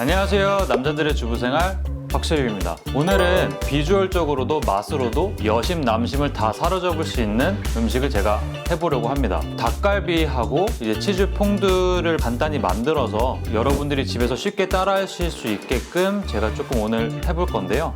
안녕하세요. 남자들의 주부생활 박세유입니다. 오늘은 비주얼적으로도 맛으로도 여심 남심을 다 사로잡을 수 있는 음식을 제가 해보려고 합니다. 닭갈비하고 이제 치즈 퐁듀를 간단히 만들어서 여러분들이 집에서 쉽게 따라 하실 수 있게끔 제가 조금 오늘 해볼 건데요.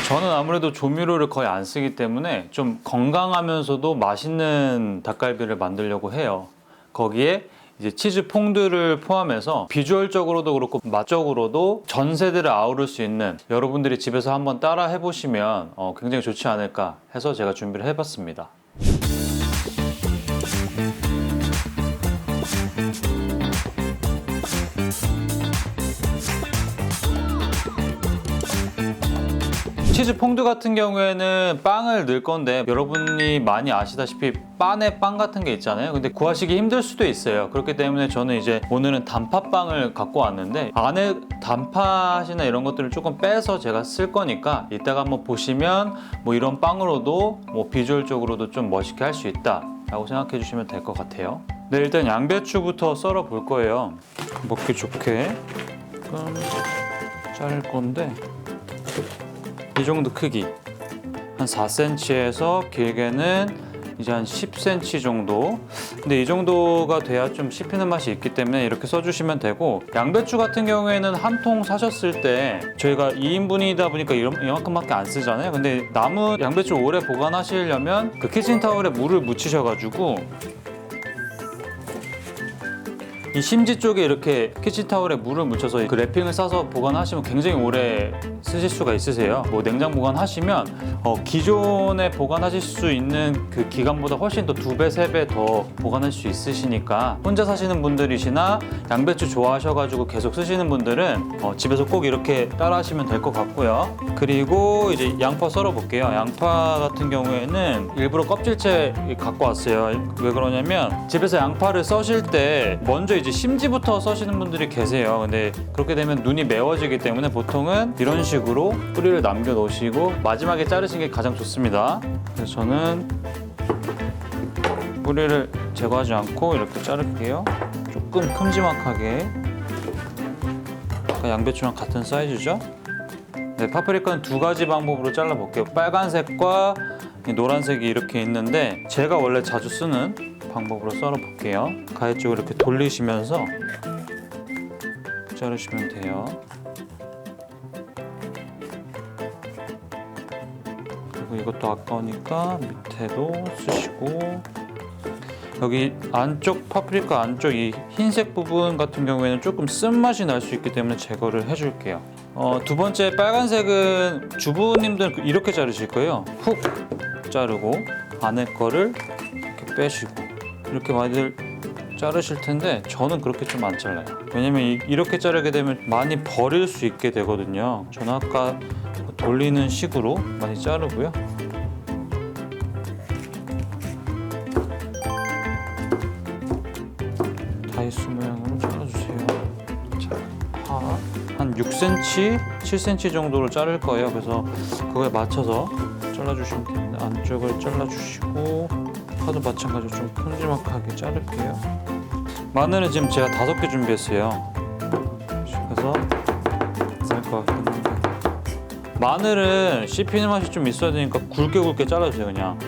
저는 아무래도 조미료를 거의 안 쓰기 때문에 좀 건강하면서도 맛있는 닭갈비를 만들려고 해요. 거기에 이제 치즈 퐁듀를 포함해서 비주얼적으로도 그렇고 맛적으로도 전 세대를 아우를 수 있는, 여러분들이 집에서 한번 따라 해보시면 굉장히 좋지 않을까 해서 제가 준비를 해봤습니다. 치즈 퐁듀 같은 경우에는 빵을 넣을 건데, 여러분이 많이 아시다시피 빤에 빵 같은 게 있잖아요. 근데 구하시기 힘들 수도 있어요. 그렇기 때문에 저는 이제 오늘은 단팥빵을 갖고 왔는데, 안에 단팥이나 이런 것들을 조금 빼서 제가 쓸 거니까 이따가 한번 보시면 뭐 이런 빵으로도 뭐 비주얼적으로도 좀 멋있게 할 수 있다 라고 생각해 주시면 될 것 같아요. 네, 일단 양배추부터 썰어 볼 거예요. 먹기 좋게 조금 자를 건데, 이 정도 크기, 한 4cm에서 길게는 이제 한 10cm 정도. 근데 이 정도가 돼야 좀 씹히는 맛이 있기 때문에 이렇게 써주시면 되고, 양배추 같은 경우에는 한 통 사셨을 때 저희가 2인분이다 보니까 이만큼밖에 안 쓰잖아요. 근데 남은 양배추 오래 보관하시려면 그 키친타올에 물을 묻히셔가지고 이 심지 쪽에 이렇게 키친타올에 물을 묻혀서 그 랩핑을 싸서 보관하시면 굉장히 오래 쓰실 수가 있으세요. 뭐 냉장 보관하시면 기존에 보관하실 수 있는 그 기간보다 훨씬 더 2배, 3배 더 보관할 수 있으시니까, 혼자 사시는 분들이시나 양배추 좋아하셔가지고 계속 쓰시는 분들은 집에서 꼭 이렇게 따라 하시면 될 것 같고요. 그리고 이제 양파 썰어 볼게요. 양파 같은 경우에는 일부러 껍질째 갖고 왔어요. 왜 그러냐면 집에서 양파를 써실 때 먼저 이제 심지부터 써시는 분들이 계세요. 근데 그렇게 되면 눈이 매워지기 때문에 보통은 이런 식으로 뿌리를 남겨 놓으시고 마지막에 자르시는 게 가장 좋습니다. 그래서 저는 뿌리를 제거하지 않고 이렇게 자를게요. 조금 큼지막하게. 양배추랑 같은 사이즈죠? 네, 파프리카는 2가지 방법으로 잘라볼게요. 빨간색과 노란색이 이렇게 있는데, 제가 원래 자주 쓰는 방법으로 썰어 볼게요. 가해 쪽을 이렇게 돌리시면서 자르시면 돼요. 그리고 이것도 아까우니까 밑에도 쓰시고, 여기 안쪽 파프리카 안쪽 이 흰색 부분 같은 경우에는 조금 쓴맛이 날 수 있기 때문에 제거를 해줄게요. 두 번째 빨간색은 주부님들은 이렇게 자르실 거예요. 훅 자르고 안에 거를 이렇게 빼시고, 이렇게 많이들 자르실 텐데 저는 그렇게 좀 안 잘라요. 왜냐면 이렇게 자르게 되면 많이 버릴 수 있게 되거든요. 저는 아까 돌리는 식으로 많이 자르고요. 다이스 모양으로 잘라주세요. 자, 한 6cm, 7cm 정도로 자를 거예요. 그래서 그거에 맞춰서 잘라주시면 됩니다. 안쪽을 잘라주시고, 파도 마찬가지로 좀 큼지막하게 자를게요. 마늘은 지금 제가 5개 준비했어요. 그래서 쌀 것 같긴 한데, 마늘은 씹히는 맛이 좀 있어야 되니까 굵게 잘라주세요. 그냥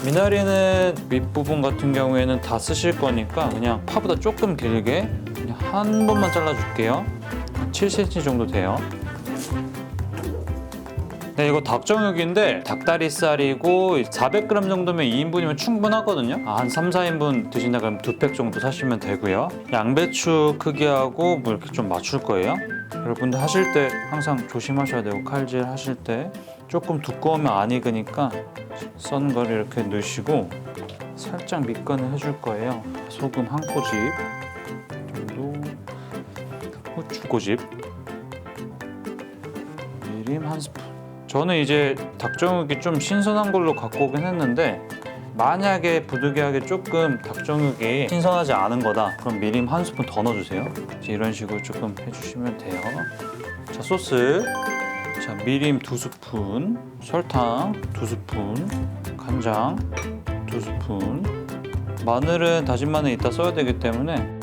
미나리는 밑부분 같은 경우에는 다 쓰실 거니까 그냥 파보다 조금 길게 그냥 한 번만 잘라줄게요. 7cm 정도 돼요. 네, 이거 닭정육인데 닭다리살이고 400g 정도면 2인분이면 충분하거든요. 한 3, 4인분 드신다 그러면 2팩 정도 사시면 되고요. 양배추 크기하고 뭐 이렇게 좀 맞출 거예요. 여러분들 하실 때 항상 조심하셔야 되고, 칼질 하실 때 조금 두꺼우면 안 익으니까 썬 거를 이렇게 넣으시고 살짝 밑간을 해줄 거예요. 소금 한 꼬집 정도, 후추 꼬집, 미림 한 스푼 저는 이제 닭정육이 좀 신선한 걸로 갖고 오긴 했는데 만약에 부득이하게 조금 닭정육이 신선하지 않은 거다 그럼 미림 한 스푼 더 넣어주세요. 이런 식으로 조금 해주시면 돼요. 자, 소스. 자, 미림 2스푼, 설탕 2스푼, 간장 2스푼, 마늘은 다진 마늘 이따 써야 되기 때문에,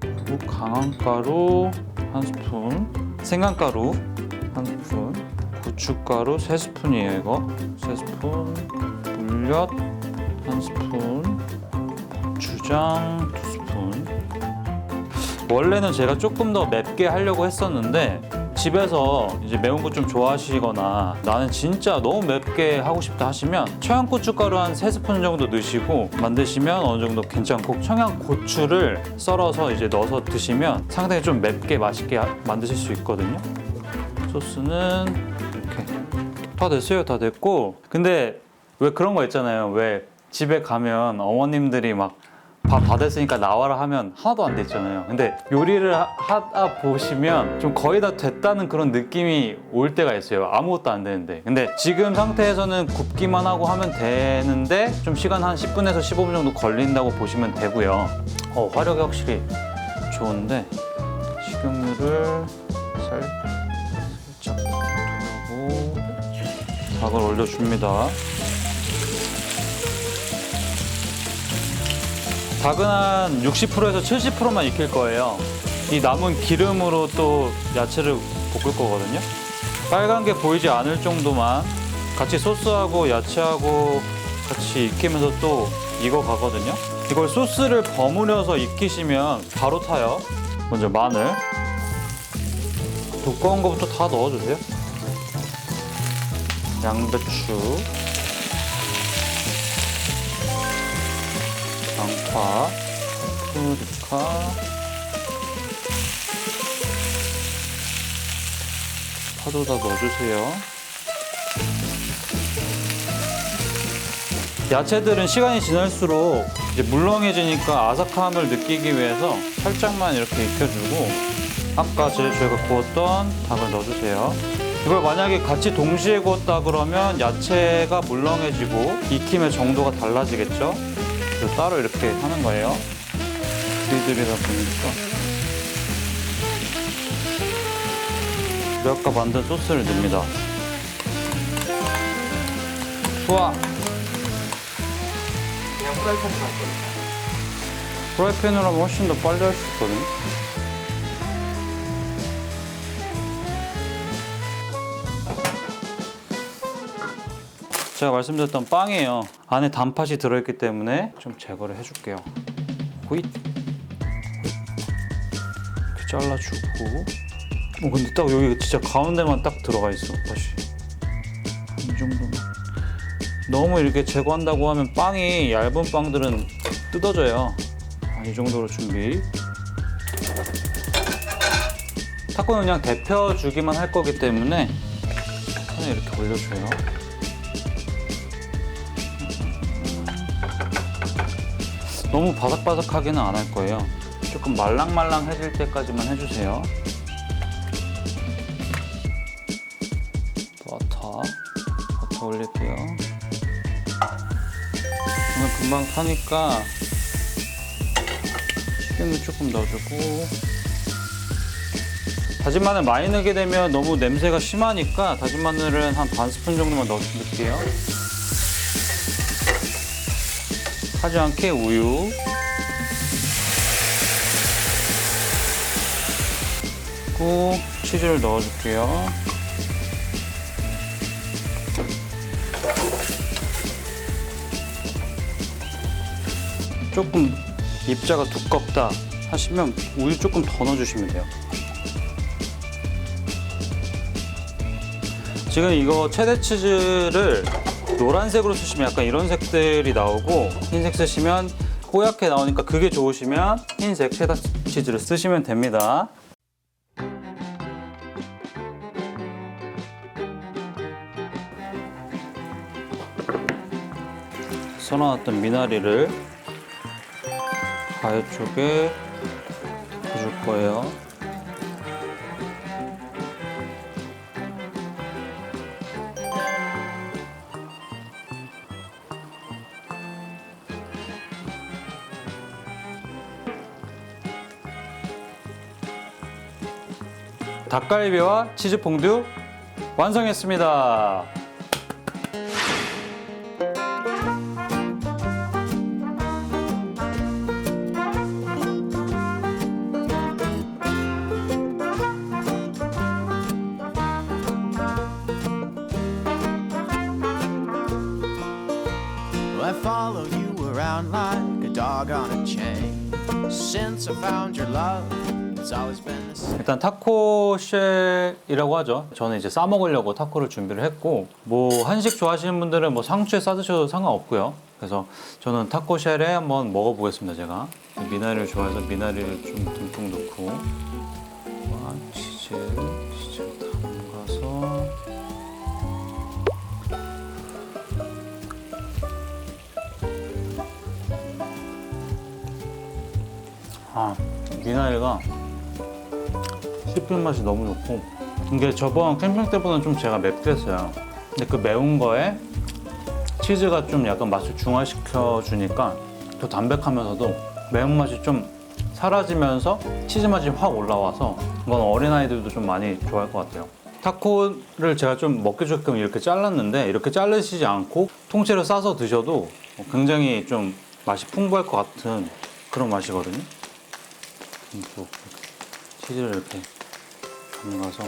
그리고 강황가루 1스푼, 생강가루 1스푼, 고춧가루 3스푼이에요 이거. 3스푼, 물엿 1스푼, 고추장 2스푼. 원래는 제가 조금 더 맵게 하려고 했었는데 집에서 이제 매운 거 좀 좋아하시거나 나는 진짜 너무 맵게 하고 싶다 하시면 청양고춧가루 한 3스푼 정도 넣으시고 만드시면 어느 정도 괜찮고, 청양고추를 썰어서 이제 넣어서 드시면 상당히 좀 맵게 맛있게 만드실 수 있거든요. 소스는 이렇게 다 됐어요. 다 됐고, 근데 왜 그런 거 있잖아요. 왜 집에 가면 어머님들이 막 밥 다 됐으니까 나와라 하면 하나도 안 됐잖아요. 근데 요리를 하다 보시면 좀 거의 다 됐다는 그런 느낌이 올 때가 있어요. 아무것도 안 되는데. 근데 지금 상태에서는 굽기만 하고 하면 되는데 좀 시간 한 10분에서 15분 정도 걸린다고 보시면 되고요. 화력이 확실히 좋은데 식용유를 살짝 두르고 닭을 올려줍니다. 닭은 한 60%에서 70%만 익힐 거예요. 이 남은 기름으로 또 야채를 볶을 거거든요. 빨간 게 보이지 않을 정도만 같이 소스하고 야채하고 같이 익히면서 또 익어 가거든요. 이걸 소스를 버무려서 익히시면 바로 타요. 먼저 마늘. 두꺼운 거부터 다 넣어주세요. 양배추. 양파, 파프리카, 파도 다 넣어주세요. 야채들은 시간이 지날수록 이제 물렁해지니까 아삭함을 느끼기 위해서 살짝만 이렇게 익혀주고, 아까 저희가 구웠던 닭을 넣어주세요. 이걸 만약에 같이 동시에 구웠다 그러면 야채가 물렁해지고 익힘의 정도가 달라지겠죠? 따로 이렇게 하는 거예요. 우리들이다 보니까. 우리 아까 만든 소스를 넣습니다. 우와! 그냥 프라이팬으로 할 거예요. 프라이팬으로 하면 훨씬 더 빨리 할 수 있거든요. 제가 말씀드렸던 빵이에요. 안에 단팥이 들어있기 때문에 좀 제거를 해줄게요. 호잇! 이렇게 잘라주고. 근데 딱 여기 진짜 가운데만 딱 들어가 있어, 다시. 이 정도만. 너무 이렇게 제거한다고 하면 빵이 얇은 빵들은 뜯어져요. 이 정도로 준비. 타코는 그냥 데펴주기만 할 거기 때문에 손에 이렇게 올려줘요. 너무 바삭바삭하게는 안 할 거예요. 조금 말랑말랑해질 때까지만 해주세요. 버터 올릴게요. 오늘 금방 타니까 식용유 조금 넣어주고, 다진 마늘 많이 넣게 되면 너무 냄새가 심하니까 다진 마늘은 한 반 스푼 정도만 넣을게요. 하지 않게 우유, 그리고 치즈를 넣어줄게요. 조금 입자가 두껍다 하시면 우유 조금 더 넣어주시면 돼요. 지금 이거 체다 치즈를 노란색으로 쓰시면 약간 이런 색들이 나오고, 흰색 쓰시면 뽀얗게 나오니까 그게 좋으시면 흰색 체다 치즈를 쓰시면 됩니다. 썰어놨던 미나리를 가위 쪽에 덮어줄 거예요. 닭갈비와 치즈 퐁듀 완성했습니다. I follow you around like a dog on a chain. Since I found your love, it's always been the same. 일단 타코쉘이라고 하죠. 저는 이제 싸 먹으려고 타코를 준비를 했고, 뭐 한식 좋아하시는 분들은 뭐 상추에 싸 드셔도 상관없고요. 그래서 저는 타코쉘에 한번 먹어보겠습니다. 제가 미나리를 좋아해서 미나리를 좀 듬뿍 넣고, 와, 치즈를 담가서. 미나리가 씹힌 맛이 너무 좋고, 이게 저번 캠핑 때보다는 좀 제가 맵게 했어요. 근데 그 매운 거에 치즈가 좀 약간 맛을 중화시켜 주니까 또 담백하면서도 매운맛이 좀 사라지면서 치즈 맛이 확 올라와서 이건 어린아이들도 좀 많이 좋아할 것 같아요. 타코를 제가 좀 먹기 좋게끔 이렇게 잘랐는데, 이렇게 자르시지 않고 통째로 싸서 드셔도 굉장히 좀 맛이 풍부할 것 같은 그런 맛이거든요. 또 치즈를 이렇게 담가서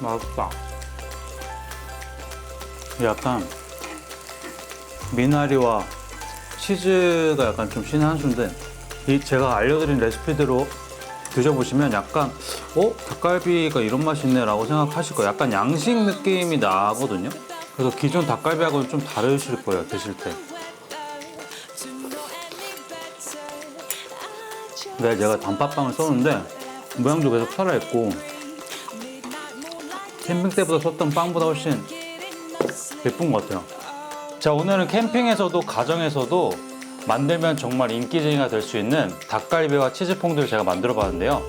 맛있다. 약간 미나리와 치즈가 약간 좀 신의 한 수인데, 이 제가 알려드린 레시피대로 드셔보시면 약간 닭갈비가 이런 맛이 있네 라고 생각하실 거예요. 약간 양식 느낌이 나거든요. 그래서 기존 닭갈비하고는 좀 다르실 거예요, 드실 때. 근데 제가 단팥빵을 썼는데 모양도 계속 살아있고, 캠핑 때보다 썼던 빵보다 훨씬 예쁜 것 같아요. 자, 오늘은 캠핑에서도 가정에서도 만들면 정말 인기쟁이가 될 수 있는 닭갈비와 치즈 퐁듀를 제가 만들어 봤는데요.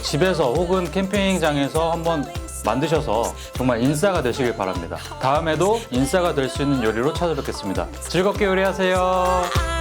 집에서 혹은 캠핑장에서 한번 만드셔서 정말 인싸가 되시길 바랍니다. 다음에도 인싸가 될 수 있는 요리로 찾아뵙겠습니다. 즐겁게 요리하세요.